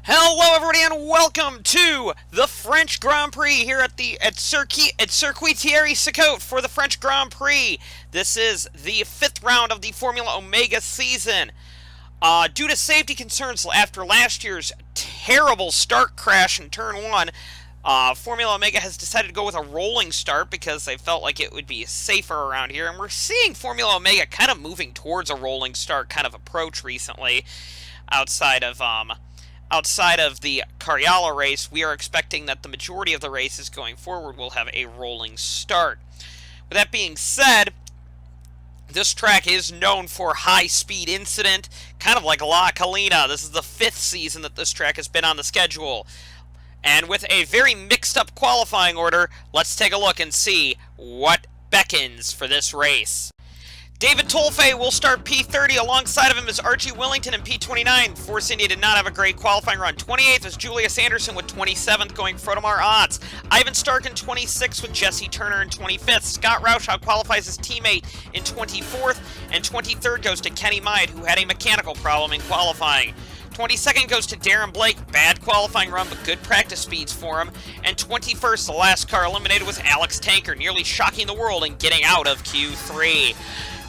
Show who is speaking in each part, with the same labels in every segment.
Speaker 1: Hello, everybody, and welcome to the French Grand Prix here at Circuit Thierry Siccote for the French Grand Prix. This is the fifth round of the Formula Omega season. Due to safety concerns after last year's terrible start crash in Turn 1, Formula Omega has decided to go with a rolling start because they felt like it would be safer around here. And we're seeing Formula Omega kind of moving towards a rolling start kind of approach recently outside of the Cariala race. We are expecting that the majority of the races going forward will have a rolling start. With that being said, this track is known for high-speed incident, kind of like La Colina. This is the fifth season that this track has been on the schedule. And with a very mixed-up qualifying order, let's take a look and see what beckons for this race. David Tolfe will start P30. Alongside of him is Archie Willington in P29. Force India did not have a great qualifying run. 28th is Julius Anderson with 27th going Frodomar Odds. Ivan Stark in 26th with Jesse Turner in 25th. Scott Roush outqualifies his teammate in 24th. And 23rd goes to Kenny Myatt, who had a mechanical problem in qualifying. 22nd goes to Darren Blake. Bad qualifying run, but good practice speeds for him. And 21st, the last car eliminated, was Alex Tanker, nearly shocking the world and getting out of Q3.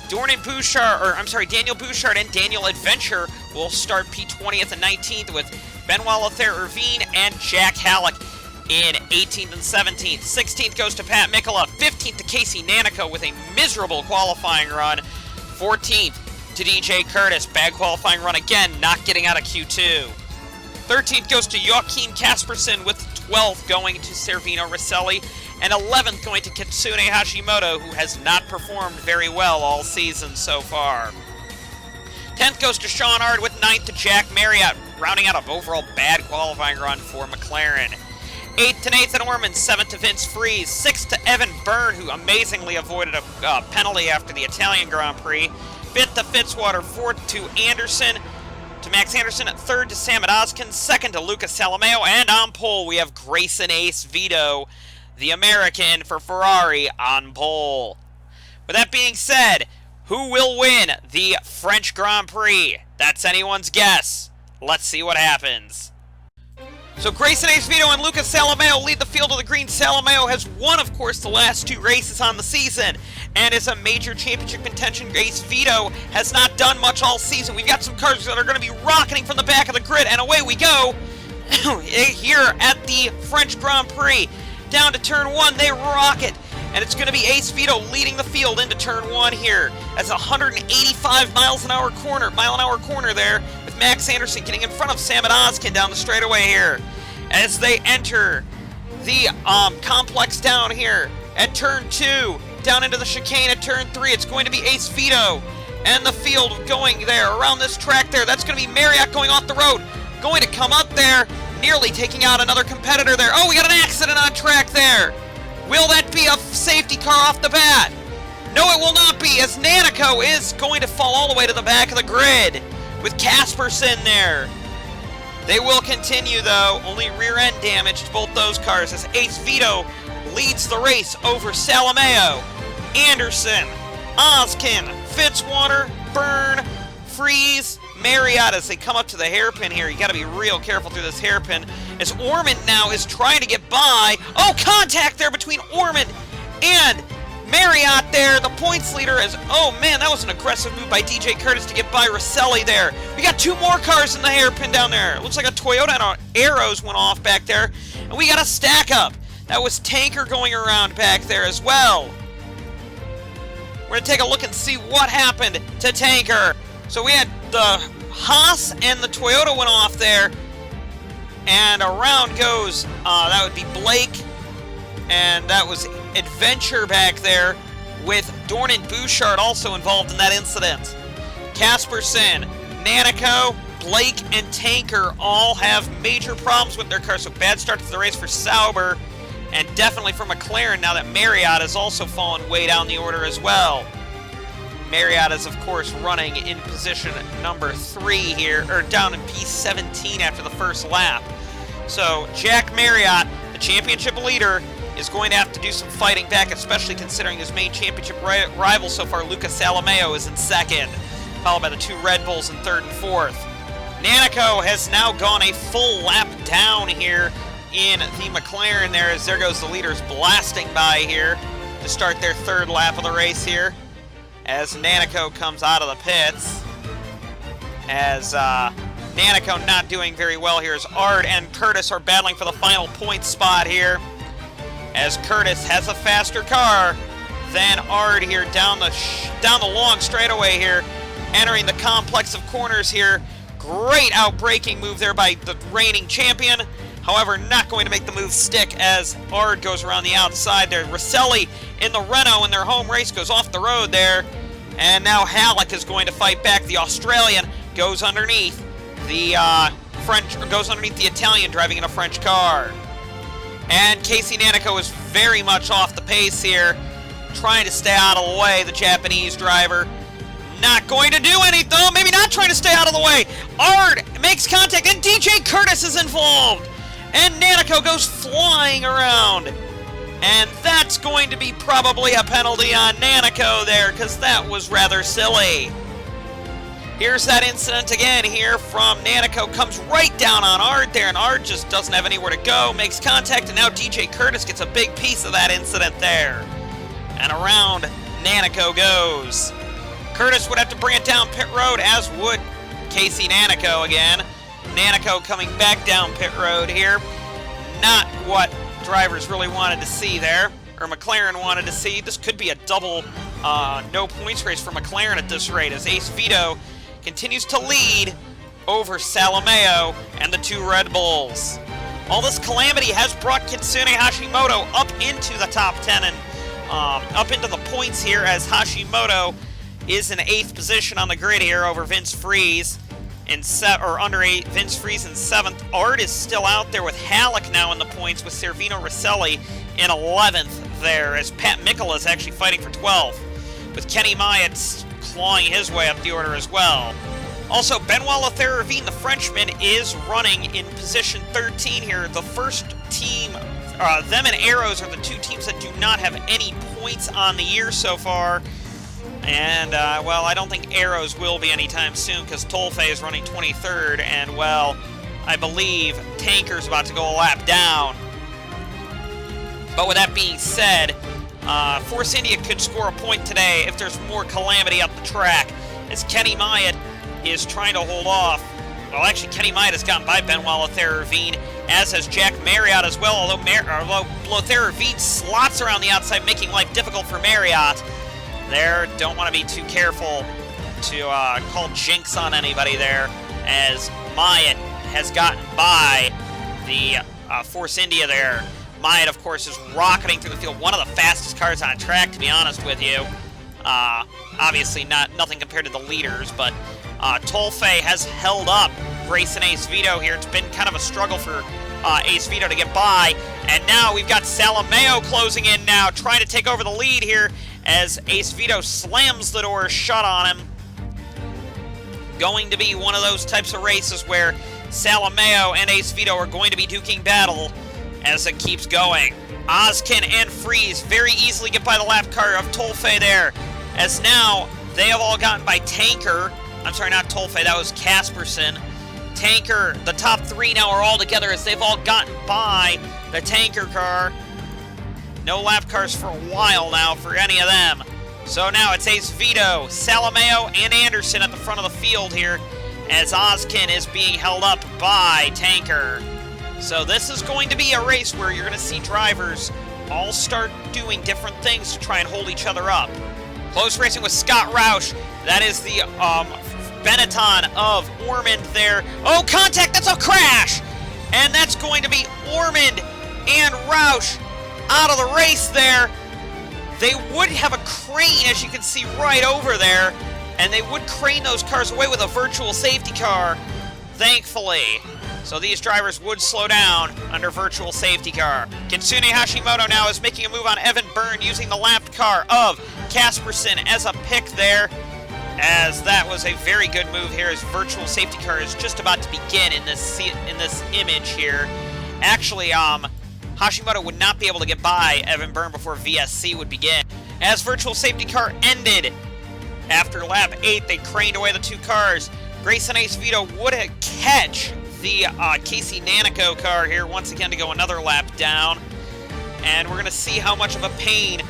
Speaker 1: Daniel Bouchard and Daniel Adventure will start P20th and 19th with Benoit Lothaire-Irvine and Jack Halleck in 18th and 17th. 16th goes to Pat Mikkola. 15th to Casey Nanico with a miserable qualifying run. 14th to DJ Curtis. Bad qualifying run again, not getting out of Q2. 13th goes to Joachim Kaspersen with 12th going to Servino Rosselli. And 11th going to Kitsune Hashimoto, who has not performed very well all season so far. 10th goes to Sean Ard with 9th to Jack Marriott, rounding out an overall bad qualifying run for McLaren. 8th to Nathan Orman, 7th to Vince Freeze, 6th to Evan Byrne, who amazingly avoided a penalty after the Italian Grand Prix. 5th to Fitzwater, 4th to Max Anderson, 3rd to Samad Ozkin, 2nd to Lucas Salameo, and on pole we have Grayson Ace Vito, the American for Ferrari, on pole. With that being said, who will win the French Grand Prix? That's anyone's guess. Let's see what happens. So Grayson Ace Vito and Lucas Salameo lead the field of the green. Salameo has won, of course, the last two races on the season and is a major championship contention. Ace Vito has not done much all season. We've got some cars that are going to be rocketing from the back of the grid, and away we go here at the French Grand Prix. Down to turn 1, they rocket, and it's going to be Ace Vito leading the field into turn 1 here. That's a 185 mile an hour corner there, with Max Anderson getting in front of Samad Ozkin down the straightaway here. As they enter the complex down here at turn 2, down into the chicane at turn 3, it's going to be Ace Vito and the field going there around this track there. That's going to be Marriott going off the road, going to come up there, nearly taking out another competitor there. Oh, we got an accident on track there. Will that be a safety car off the bat? No, it will not be, as Nanico is going to fall all the way to the back of the grid with Kaspersen there. They will continue, though. Only rear end damage to both those cars as Ace Vito leads the race over Salameo, Anderson, Ozkin, Fitzwater, Byrne, Freeze, Marriott as they come up to the hairpin here. You got to be real careful through this hairpin as Orman now is trying to get by. Oh, contact there between Orman and Marriott there. The points leader is, oh man, that was an aggressive move by DJ Curtis to get by Rosselli there. We got two more cars in the hairpin down there. It looks like a Toyota and arrows went off back there. And we got a stack up. That was Tanker going around back there as well. We're going to take a look and see what happened to Tanker. So we had the Haas and the Toyota went off there, and around goes, that would be Blake, and that was Adventure back there with Dornan Bouchard also involved in that incident. Kaspersen, Nanico, Blake, and Tanker all have major problems with their cars, so bad start to the race for Sauber, and definitely for McLaren now that Marriott has also fallen way down the order as well. Marriott is, of course, running in position number 3 here, or down in P17 after the first lap. So Jack Marriott, the championship leader, is going to have to do some fighting back, especially considering his main championship rival so far, Lucas Salameo, is in second, followed by the two Red Bulls in third and fourth. Nanico has now gone a full lap down here in the McLaren there, as there goes the leaders blasting by here to start their third lap of the race here, as Nanico comes out of the pits. As Nanico not doing very well here, as Ard and Curtis are battling for the final point spot here, as Curtis has a faster car than Ard here down the long straightaway here, entering the complex of corners here. Great outbraking move there by the reigning champion. However, not going to make the move stick as Ard goes around the outside there. Rosselli in the Renault in their home race goes off the road there. And now Halleck is going to fight back. The Australian goes underneath the the Italian driving in a French car. And Casey Nanico is very much off the pace here, trying to stay out of the way, the Japanese driver. Not going to do anything, though. Maybe not trying to stay out of the way. Ard makes contact, and DJ Curtis is involved. And Nanico goes flying around. And that's going to be probably a penalty on Nanico there, because that was rather silly. Here's that incident again here from Nanico. Comes right down on Ard there, and Ard just doesn't have anywhere to go. Makes contact, and now DJ Curtis gets a big piece of that incident there. And around Nanico goes. Curtis would have to bring it down pit road, as would Casey Nanico again. Nanico coming back down pit road here. Not what drivers really wanted to see there, or McLaren wanted to see. This could be a double no points race for McLaren at this rate, as Ace Vito continues to lead over Salameo and the two Red Bulls. All this calamity has brought Kitsune Hashimoto up into the top 10 and up into the points here, as Hashimoto is in 8th position on the grid here over Vince Freeze Vince Freeze in 7th. Ard is still out there with Halleck now in the points, with Servino Rosselli in 11th there, as Pat Mikkola is actually fighting for 12th, with Kenny Myatt clawing his way up the order as well. Also, Benoit Lothaire-Ravine, the Frenchman, is running in position 13 here. The first team, them and Arrows are the two teams that do not have any points on the year so far. And, well, I don't think Arrows will be anytime soon, because Tolfe is running 23rd, and, well, I believe Tanker's about to go a lap down. But with that being said, Force India could score a point today if there's more calamity up the track, as Kenny Myatt is trying to hold off. Well, actually, Kenny Myatt has gotten by Benoit Lothaire-Ravine, as has Jack Marriott as well, although Lothaire-Ravine slots around the outside, making life difficult for Marriott. There, don't want to be too careful to call jinx on anybody there, as Myatt has gotten by the Force India there. Myatt, of course, is rocketing through the field, one of the fastest cars on track, to be honest with you. Obviously, nothing compared to the leaders, but Tolfe has held up Grayson Ace Vito here. It's been kind of a struggle for Ace Vito to get by, and now we've got Salameo closing in now, trying to take over the lead here, as Ace Vito slams the door shut on him. Going to be one of those types of races where Salameo and Ace Vito are going to be duking battle as it keeps going. Ozkin and Freeze very easily get by the lap car of Tolfe there, as now they have all gotten by Tanker. I'm sorry, not Tolfe, that was Casperson. Tanker, the top three now are all together, as they've all gotten by the Tanker car. No lap cars for a while now for any of them. So now it's Ace Vito, Salameo, and Anderson at the front of the field here, as Ozkin is being held up by Tanker. So this is going to be a race where you're going to see drivers all start doing different things to try and hold each other up. Close racing with Scott Roush. That is the Benetton of Ormond there. Oh, contact! That's a crash! And that's going to be Ormond and Roush out of the race there. They would have a crane, as you can see right over there, and they would crane those cars away with a virtual safety car, thankfully. So these drivers would slow down under virtual safety car. Kitsune Hashimoto now is making a move on Evan Byrne, using the lapped car of Casperson as a pick there, as that was a very good move here, as virtual safety car is just about to begin in this image here. Actually, Hashimoto would not be able to get by Evan Byrne before VSC would begin. As virtual safety car ended after lap 8, they craned away the two cars. Grayson Ace Vito would catch the Casey Nanico car here once again to go another lap down. And we're going to see how much of a pain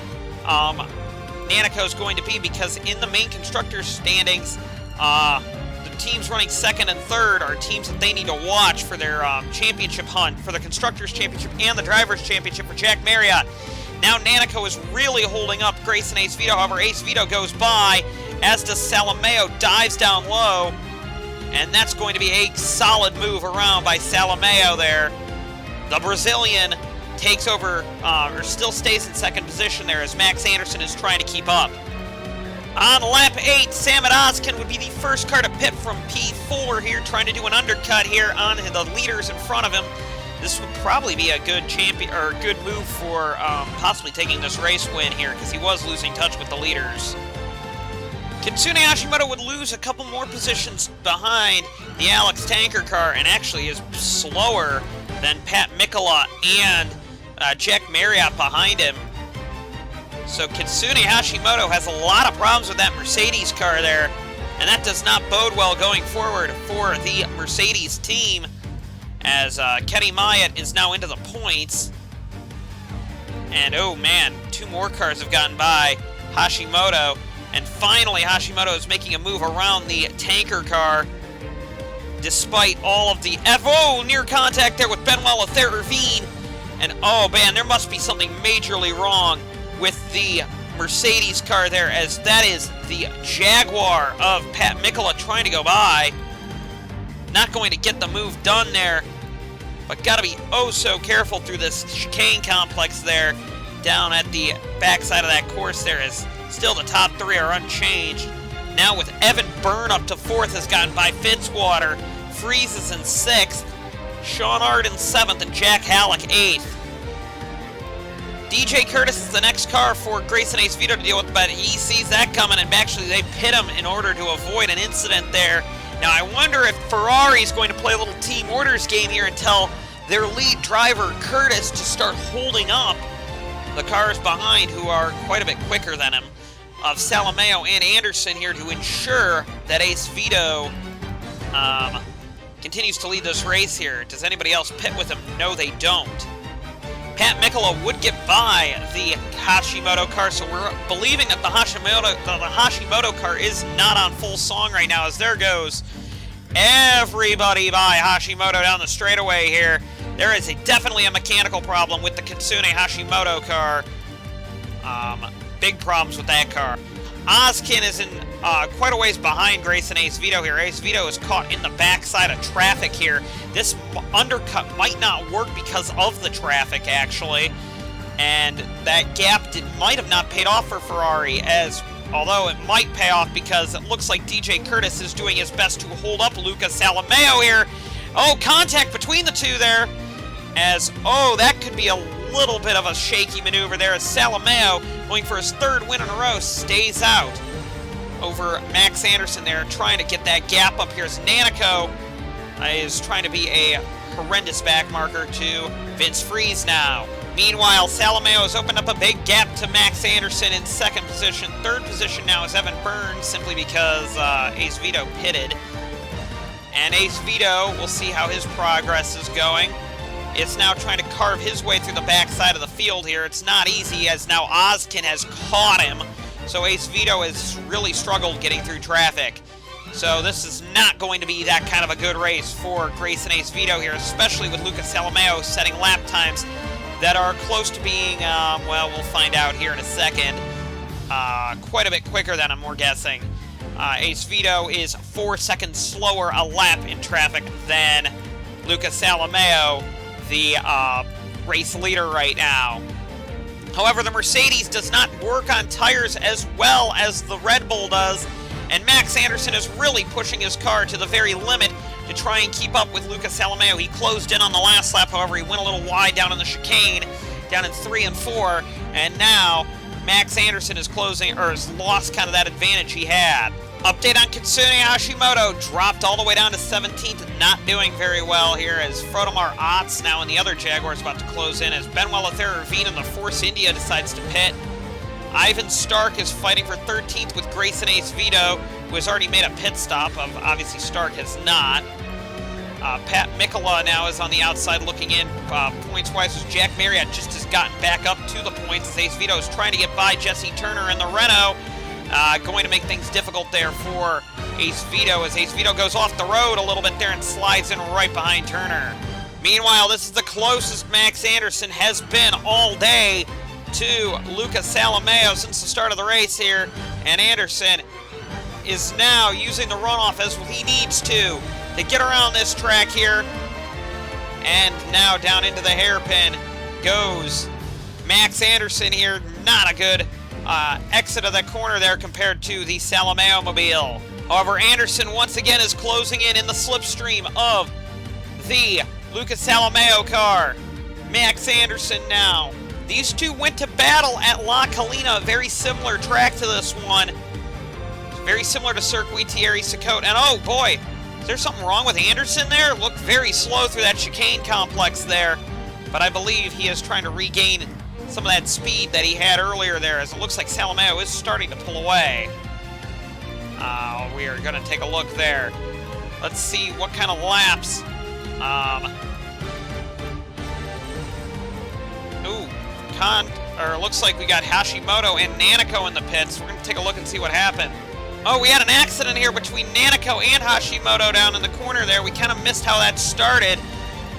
Speaker 1: Nanico's going to be, because in the main constructors standings, the teams running second and third are teams that they need to watch for their championship hunt, for the Constructors' Championship and the Drivers' Championship for Jack Marriott. Now Nanico is really holding up Grayson Ace Vito. However, Ace Vito goes by, as does Salameo, dives down low, and that's going to be a solid move around by Salameo there. The Brazilian takes over, or still stays in second position there, as Max Anderson is trying to keep up. On lap 8, Samet Ozkin would be the first car to pit from P4 here, trying to do an undercut here on the leaders in front of him. This would probably be a good good move for possibly taking this race win here, because he was losing touch with the leaders. Kitsune Hashimoto would lose a couple more positions behind the Alex Tanker car, and actually is slower than Pat Mikkola and Jack Marriott behind him. So Kitsune Hashimoto has a lot of problems with that Mercedes car there, and that does not bode well going forward for the Mercedes team, as Kenny Myatt is now into the points. And oh man, 2 more cars have gotten by Hashimoto, and finally Hashimoto is making a move around the tanker car, despite all of the near contact there with Benoit Laverne. And oh man, there must be something majorly wrong with the Mercedes car there, as that is the Jaguar of Pat Mikkola trying to go by. Not going to get the move done there, but got to be oh so careful through this chicane complex there, down at the backside of that course there, as still the top 3 are unchanged. Now with Evan Byrne up to 4th, has gotten by Fitzwater, Freeze in 6th, Sean Ard in 7th, and Jack Halleck 8th. DJ Curtis is the next car for Grayson Ace Vito to deal with, but he sees that coming, and actually they pit him in order to avoid an incident there. Now I wonder if Ferrari's going to play a little team orders game here and tell their lead driver Curtis to start holding up the cars behind, who are quite a bit quicker than him, of Salameo and Anderson here, to ensure that Ace Vito continues to lead this race here. Does anybody else pit with him? No, they don't. Pat Mikkola would get by the Hashimoto car, so we're believing that the Hashimoto car is not on full song right now, as there goes everybody by Hashimoto down the straightaway here. There is definitely a mechanical problem with the Kitsune Hashimoto car. Big problems with that car. Ozkin is in quite a ways behind Grayson Ace Vito here. Ace Vito is caught in the backside of traffic here. This undercut might not work because of the traffic, actually. And that gap might have not paid off for Ferrari, as although it might pay off, because it looks like DJ Curtis is doing his best to hold up Luca Salameo here. Oh, contact between the two there, as, oh, that could be a little bit of a shaky maneuver there, as Salameo, going for his 3rd win in a row, stays out over Max Anderson there, trying to get that gap up here, as Nanico is trying to be a horrendous back marker to Vince Freeze now. Meanwhile, Salameo has opened up a big gap to Max Anderson in 2nd position. 3rd position now is Evan Byrne, simply because Ace Vito pitted. And Ace Vito, we'll see how his progress is going. It's now trying to carve his way through the backside of the field here. It's not easy, as now Ozkin has caught him. So Ace Vito has really struggled getting through traffic. So this is not going to be that kind of a good race for Grayson Ace Vito here, especially with Lucas Salameo setting lap times that are close to being, well, we'll find out here in a second, quite a bit quicker than him, we're guessing. Ace Vito is 4 seconds slower a lap in traffic than Lucas Salameo, the race leader right now. However, the Mercedes does not work on tires as well as the Red Bull does, and Max Anderson is really pushing his car to the very limit to try and keep up with Lucas Salameo. He closed in on the last lap, however, he went a little wide down in the chicane, down in 3 and 4, and now Max Anderson is closing, or has lost kind of that advantage he had. Update on Kitsune Hashimoto, dropped all the way down to 17th, not doing very well here, as Frodomar Otts now in the other Jaguar is about to close in, as Benoit Laverne in the Force India decides to pit. Ivan Stark is fighting for 13th with Grayson Ace Vito. who has already made a pit stop. Obviously, Stark has not. Pat Mikola now is on the outside looking in. Points-wise, as Jack Marriott just has gotten back up to the points. As Ace Vito is trying to get by Jesse Turner in the Renault. Going to make things difficult there for Ace Vito, as Ace Vito goes off the road a little bit there and slides in right behind Turner. Meanwhile, this is the closest Max Anderson has been all day to Luca Salameo since the start of the race here. And Anderson is now using the runoff as he needs to get around this track here. And now down into the hairpin goes Max Anderson here. Not a good exit of that corner there compared to the Salameo mobile. However, Anderson once again is closing in the slipstream of the Lucas Salameo car. Max Anderson now. These two went to battle at La Colina, a very similar track to this one. Very similar to Circuit Thierry Siccote. And oh boy, is there something wrong with Anderson there? Looked very slow through that chicane complex there. But I believe he is trying to regain some of that speed that he had earlier there, as it looks like Salameo is starting to pull away. We are going to take a look there. Let's see what kind of laps. It looks like we got Hashimoto and Nanako in the pits. We're going to take a look and see what happened. Oh, we had an accident here between Nanako and Hashimoto down in the corner there. We kind of missed how that started,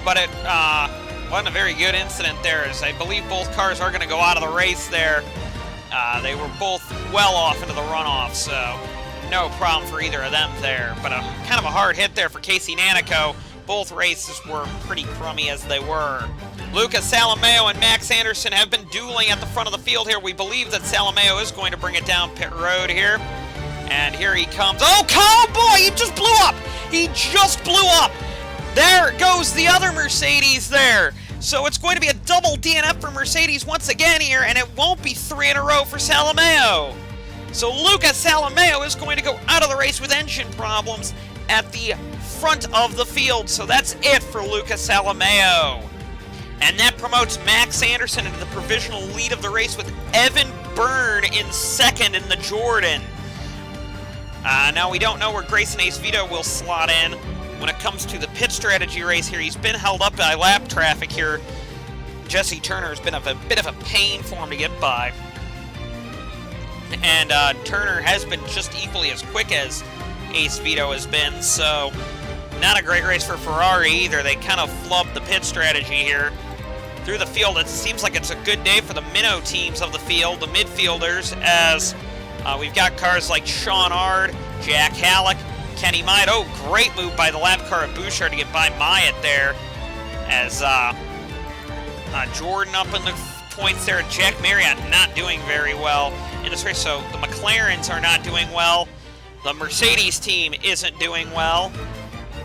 Speaker 1: but it wasn't a very good incident there, as I believe both cars are going to go out of the race there. They were both well off into the runoff, so no problem for either of them there. But kind of a hard hit there for Casey Nanako. Both races were pretty crummy as they were. Lucas Salameo and Max Anderson have been dueling at the front of the field here. We believe that Salameo is going to bring it down pit road here. And here he comes. Oh boy, he just blew up! He just blew up! There goes the other Mercedes there. So it's going to be a double DNF for Mercedes once again here, and it won't be 3 in a row for Salameo. So Lucas Salameo is going to go out of the race with engine problems at the front of the field. So that's it for Lucas Salameo. And that promotes Max Anderson into the provisional lead of the race with Evan Byrne in second in the Jordan. Now we don't know where Grayson Ace Vito will slot in when it comes to the pit strategy race here. He's been held up by lap traffic here. Jesse Turner has been a bit of a pain for him to get by. And Turner has been just equally as quick as Ace Vito has been, so not a great race for Ferrari either. They kind of flubbed the pit strategy here. Through the field, it seems like it's a good day for the minnow teams of the field, the midfielders, as we've got cars like Sean Ard, Jack Halleck, Kenny Myatt. Oh, great move by the lap car of Bouchard to get by Myatt there, as Jordan up in the points there. Jack Marriott not doing very well in this race, so the McLarens are not doing well. The Mercedes team isn't doing well.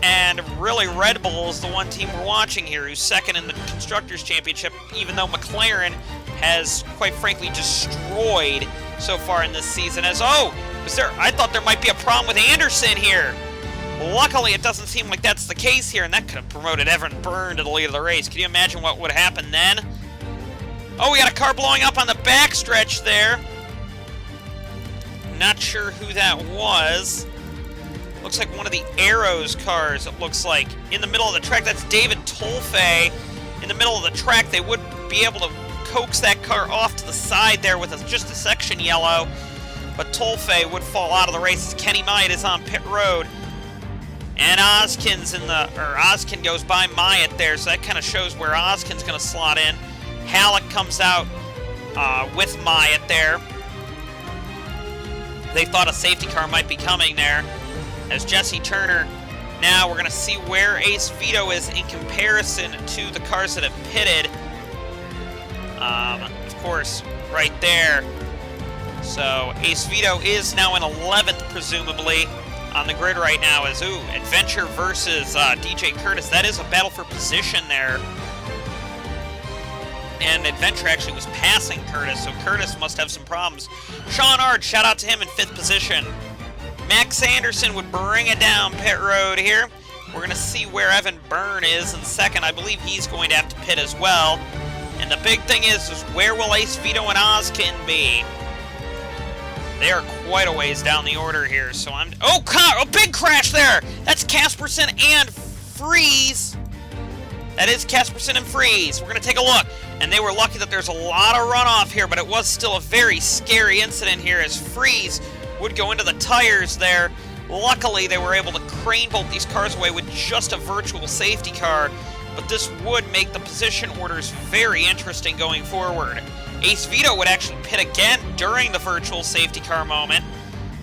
Speaker 1: And really, Red Bull is the one team we're watching here, who's second in the Constructors' Championship, even though McLaren has, quite frankly, destroyed so far in this season. As, I thought there might be a problem with Anderson here. Luckily, it doesn't seem like that's the case here, and that could have promoted Evan Byrne to the lead of the race. Can you imagine what would happen then? Oh, we got a car blowing up on the backstretch there. Not sure who that was. Looks like one of the Arrows cars, it looks like. In the middle of the track, that's David Tolfe. In the middle of the track, they would be able to coax that car off to the side there with just a section yellow. But Tolfe would fall out of the race as Kenny Myatt is on pit road. And Ozkin goes by Myatt there, so that kind of shows where Ozkin's going to slot in. Halleck comes out with Myatt there. They thought a safety car might be coming there. As Jesse Turner, now we're going to see where Ace Vito is in comparison to the cars that have pitted. Of course, right there. So Ace Vito is now in 11th, presumably, on the grid right now. As, Adventure versus DJ Curtis. That is a battle for position there. And Adventure actually was passing Curtis, so Curtis must have some problems. Sean Ard, shout out to him in 5th position. Max Anderson would bring it down pit road here. We're going to see where Evan Byrne is in second. I believe he's going to have to pit as well. And the big thing is where will Ace Vito and Ozkin be? They are quite a ways down the order here, so I'm... Oh, a big crash there! That's Casperson and Freeze! That is Casperson and Freeze. We're going to take a look. And they were lucky that there's a lot of runoff here, but it was still a very scary incident here as Freeze would go into the tires there. Luckily, they were able to crane bolt these cars away with just a virtual safety car, but this would make the position orders very interesting going forward. Ace Vito would actually pit again during the virtual safety car moment,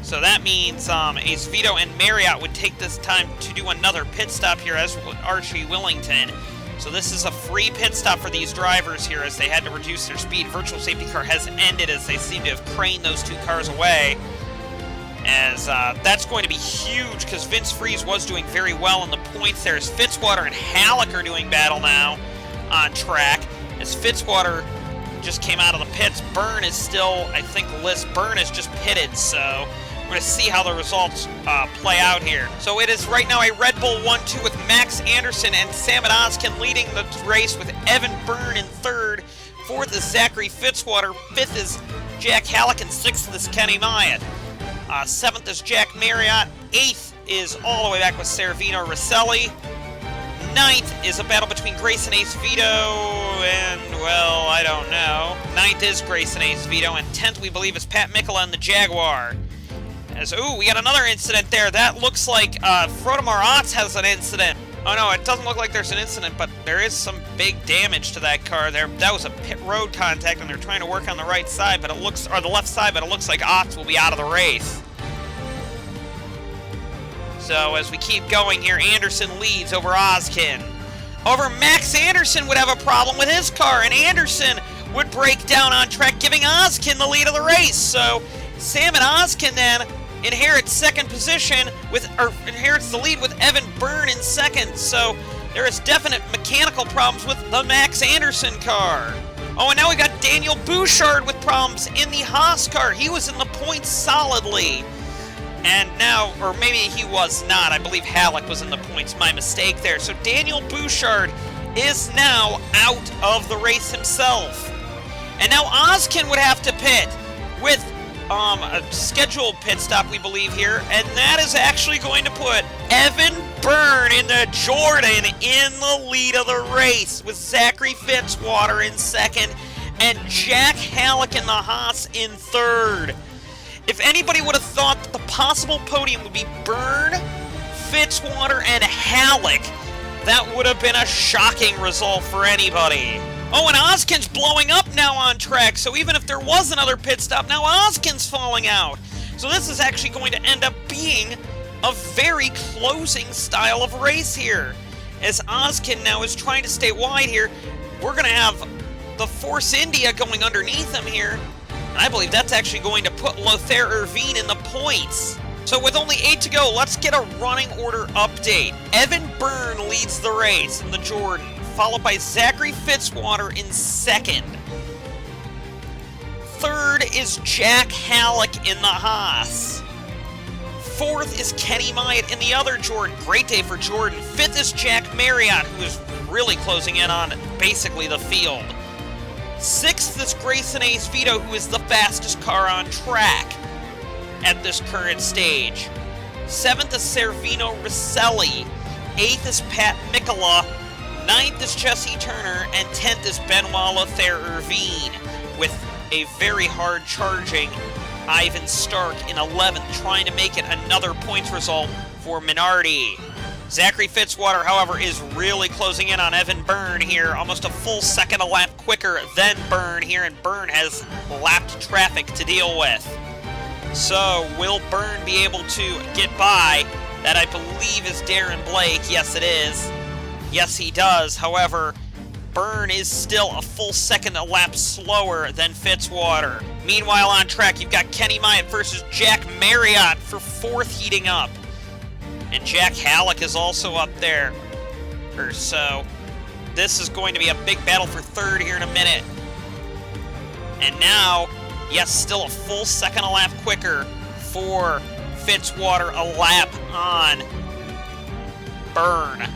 Speaker 1: so that means Ace Vito and Marriott would take this time to do another pit stop here, as would Archie Willington. So this is a free pit stop for these drivers here as they had to reduce their speed. Virtual safety car has ended as they seem to have craned those two cars away. As that's going to be huge because Vince Freeze was doing very well in the points there. As Fitzwater and Halleck are doing battle now on track. As Fitzwater just came out of the pits, Byrne is still, I think Byrne is just pitted, so we're going to see how the results play out here. So it is right now a Red Bull 1-2 with Max Anderson and Sam Ozkin leading the race with Evan Byrne in third. Fourth is Zachary Fitzwater. Fifth is Jack Halleck, and sixth is Kenny Myatt. Seventh is Jack Marriott. Eighth is all the way back with Servino Rosselli. Ninth is a battle between Grayson Ace Vito and, well, I don't know. Ninth is Grayson Ace Vito, and 10th we believe is Pat Mikola and the Jaguar. Ooh, we got another incident there. That looks like Frodemar Otts has an incident. Oh no, it doesn't look like there's an incident, but there is some big damage to that car there. That was a pit road contact, and they're trying to work on the right side, but it looks, or the left side, but it looks like Otts will be out of the race. So as we keep going here, Anderson leads over Ozkin. However, Max Anderson would have a problem with his car, and Anderson would break down on track, giving Ozkin the lead of the race. So Sam and Ozkin then inherits second position inherits the lead with Evan Byrne in second. So there is definite mechanical problems with the Max Anderson car. Oh, and now we got Daniel Bouchard with problems in the Haas car. He was in the points solidly. And now, or maybe he was not. I believe Halleck was in the points. My mistake there. So Daniel Bouchard is now out of the race himself. And now Ozkin would have to pit with a scheduled pit stop, we believe here, and that is actually going to put Evan Byrne in the Jordan in the lead of the race, with Zachary Fitzwater in second and Jack Halleck in the Haas in third. If anybody would have thought that the possible podium would be Byrne, Fitzwater, and Halleck, that would have been a shocking result for anybody. Oh, and Ozkin's blowing up now on track, so even if there was another pit stop, now Ozkin's falling out. So this is actually going to end up being a very closing style of race here. As Ozkin now is trying to stay wide here, we're going to have the Force India going underneath him here. And I believe that's actually going to put Lothair Irvine in the points. So with only 8 to go, let's get a running order update. Evan Byrne leads the race in the Jordan, followed by Zachary Fitzwater in second. Third is Jack Halleck in the Haas. Fourth is Kenny Myatt in the other Jordan. Great day for Jordan. Fifth is Jack Marriott, who is really closing in on basically the field. Sixth is Grayson Ace Vito, who is the fastest car on track at this current stage. Seventh is Servino Rosselli. Eighth is Pat Mikola. Ninth is Jesse Turner, and 10th is Benoit Lothair Irvine, with a very hard charging Ivan Stark in 11th, trying to make it another points result for Minardi. Zachary Fitzwater, however, is really closing in on Evan Byrne here, almost a full second a lap quicker than Byrne here, and Byrne has lapped traffic to deal with. So, will Byrne be able to get by? That, I believe, is Darren Blake. Yes, it is. Yes, he does. However, Byrne is still a full second a lap slower than Fitzwater. Meanwhile, on track, you've got Kenny Myatt versus Jack Marriott for fourth heating up. And Jack Halleck is also up there. So, this is going to be a big battle for third here in a minute. And now, yes, still a full second a lap quicker for Fitzwater, a lap on Byrne.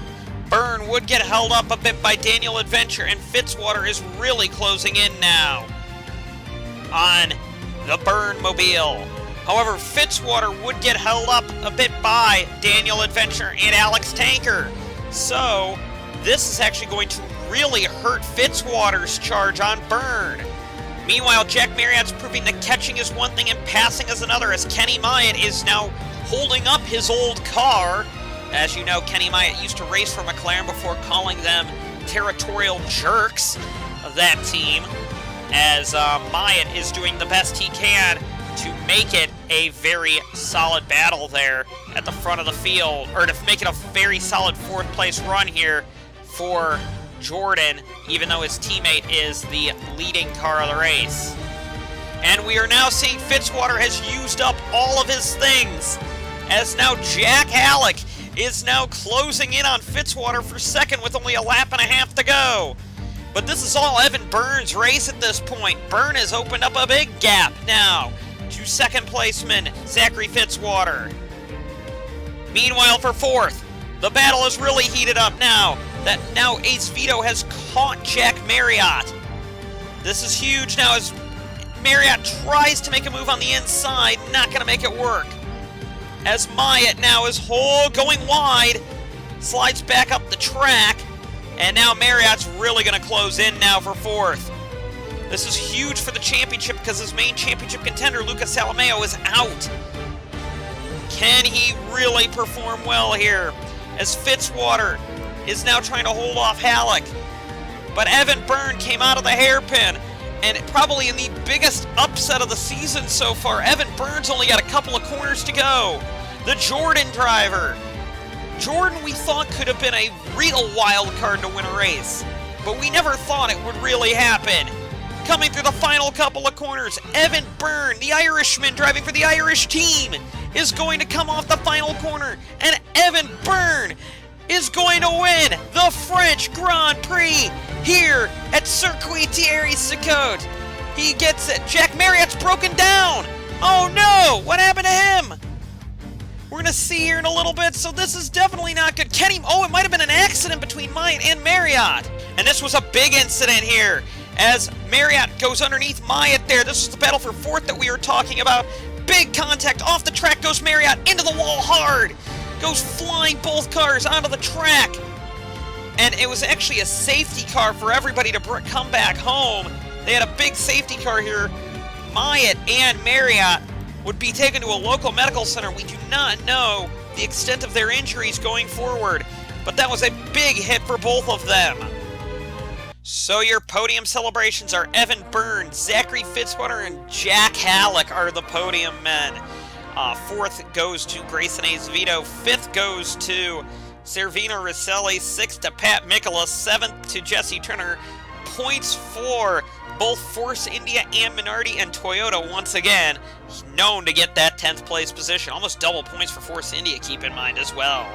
Speaker 1: Byrne would get held up a bit by Daniel Adventure, and Fitzwater is really closing in now on the Byrne Mobile. However, Fitzwater would get held up a bit by Daniel Adventure and Alex Tanker. So, this is actually going to really hurt Fitzwater's charge on Byrne. Meanwhile, Jack Marriott's proving that catching is one thing and passing is another, as Kenny Myatt is now holding up his old car. As you know, Kenny Myatt used to race for McLaren before calling them territorial jerks of that team, as Myatt is doing the best he can to make it a very solid battle there at the front of the field, or to make it a very solid fourth place run here for Jordan, even though his teammate is the leading car of the race. And we are now seeing Fitzwater has used up all of his things, as now Jack Halleck is now closing in on Fitzwater for second with only a lap and a half to go. But this is all Evan Byrne's race at this point. Byrne has opened up a big gap now to second placeman Zachary Fitzwater. Meanwhile, for fourth, the battle is really heated up now that now Ace Vito has caught Jack Marriott. This is huge now as Marriott tries to make a move on the inside, not going to make it work. As Myatt now is going wide, slides back up the track, and now Marriott's really going to close in now for fourth. This is huge for the championship because his main championship contender, Lucas Salameo, is out. Can he really perform well here? As Fitzwater is now trying to hold off Halleck. But Evan Byrne came out of the hairpin, and probably in the biggest upset of the season so far, Evan Byrne's only got a couple of corners to go. The Jordan driver. Jordan, we thought, could have been a real wild card to win a race, but we never thought it would really happen. Coming through the final couple of corners, Evan Byrne, the Irishman driving for the Irish team, is going to come off the final corner, and Evan Byrne is going to win the French Grand Prix here at Circuit Thierry Siccote. He gets it. Jack Marriott's broken down. Oh no, what happened to him? We're going to see here in a little bit, so this is definitely not good. It might have been an accident between Myatt and Marriott. And this was a big incident here, as Marriott goes underneath Myatt there. This is the battle for fourth that we were talking about. Big contact. Off the track goes Marriott, into the wall hard. Goes flying both cars onto the track. And it was actually a safety car for everybody to come back home. They had a big safety car here. Myatt and Marriott would be taken to a local medical center. We do not know the extent of their injuries going forward, but that was a big hit for both of them. So your podium celebrations are Evan Byrne, Zachary Fitzwater, and Jack Halleck are the podium men. Fourth goes to Grayson Ace Vito. Fifth goes to Servino Rosselli. Sixth to Pat Mikola. Seventh to Jesse Turner. Points for both Force India and Minardi and Toyota once again, known to get that 10th place position. Almost double points for Force India, keep in mind as well.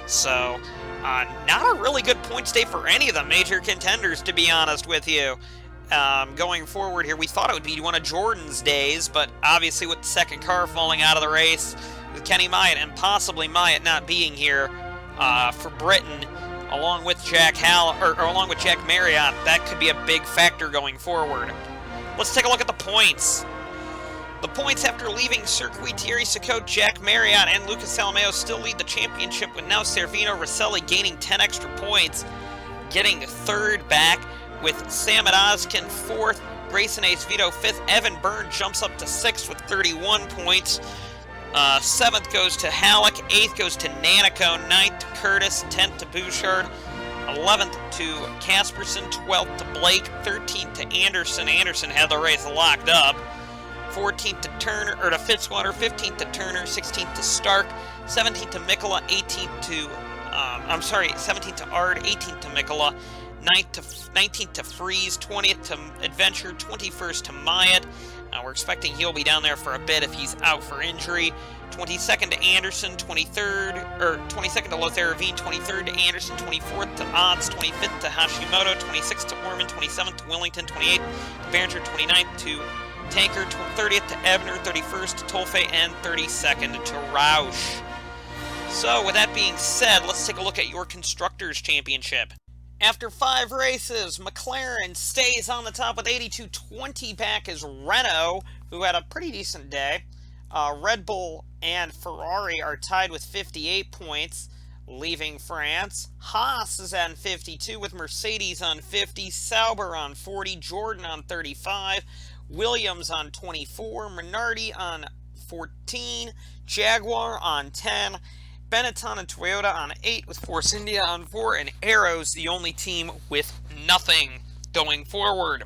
Speaker 1: So, not a really good points day for any of the major contenders, to be honest with you. Going forward here, we thought it would be one of Jordan's days, but obviously with the second car falling out of the race, with Kenny Myatt and possibly Myatt not being here for Britain, along with Jack Marriott, that could be a big factor going forward. Let's take a look at the points. The points after leaving Circuit Thierry Siccote, Jack Marriott and Lucas Salameo still lead the championship, with now Servino Rosselli gaining 10 extra points, getting third back, with Sam Odoskin fourth, Grayson Ace Vito fifth. Evan Byrne jumps up to sixth with 31 points. Seventh goes to Halleck, eighth goes to Nanico, ninth to Curtis, 10th to Bouchard, 11th to Casperson, 12th to Blake, 13th to Anderson. Anderson had the race locked up. 14th to Fitzwater, 15th to Turner, 16th to Stark, 17th to Mikola, 18th to 17th to Ard, 18th to Mikola, 19th to Freeze, 20th to Adventure, 21st to Myatt. We're expecting he'll be down there for a bit if he's out for injury. 22nd to Anderson, 22nd to Lothair Ravine, 23rd to Anderson, 24th to Odds, 25th to Hashimoto, 26th to Orman, 27th to Willington, 28th to Behringer, 29th to Tanker, 30th to Ebner, 31st to Tolfe, and 32nd to Roush. So, with that being said, let's take a look at your Constructors' Championship. After 5 races, McLaren stays on the top with 82. 20 back is Renault, who had a pretty decent day. Red Bull and Ferrari are tied with 58 points, leaving France. Haas is on 52 with Mercedes on 50, Sauber on 40, Jordan on 35, Williams on 24, Minardi on 14, Jaguar on 10, Benetton and Toyota on 8 with Force India on 4, and Arrow's the only team with nothing going forward.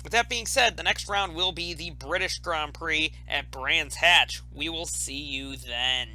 Speaker 1: With that being said, the next round will be the British Grand Prix at Brands Hatch. We will see you then.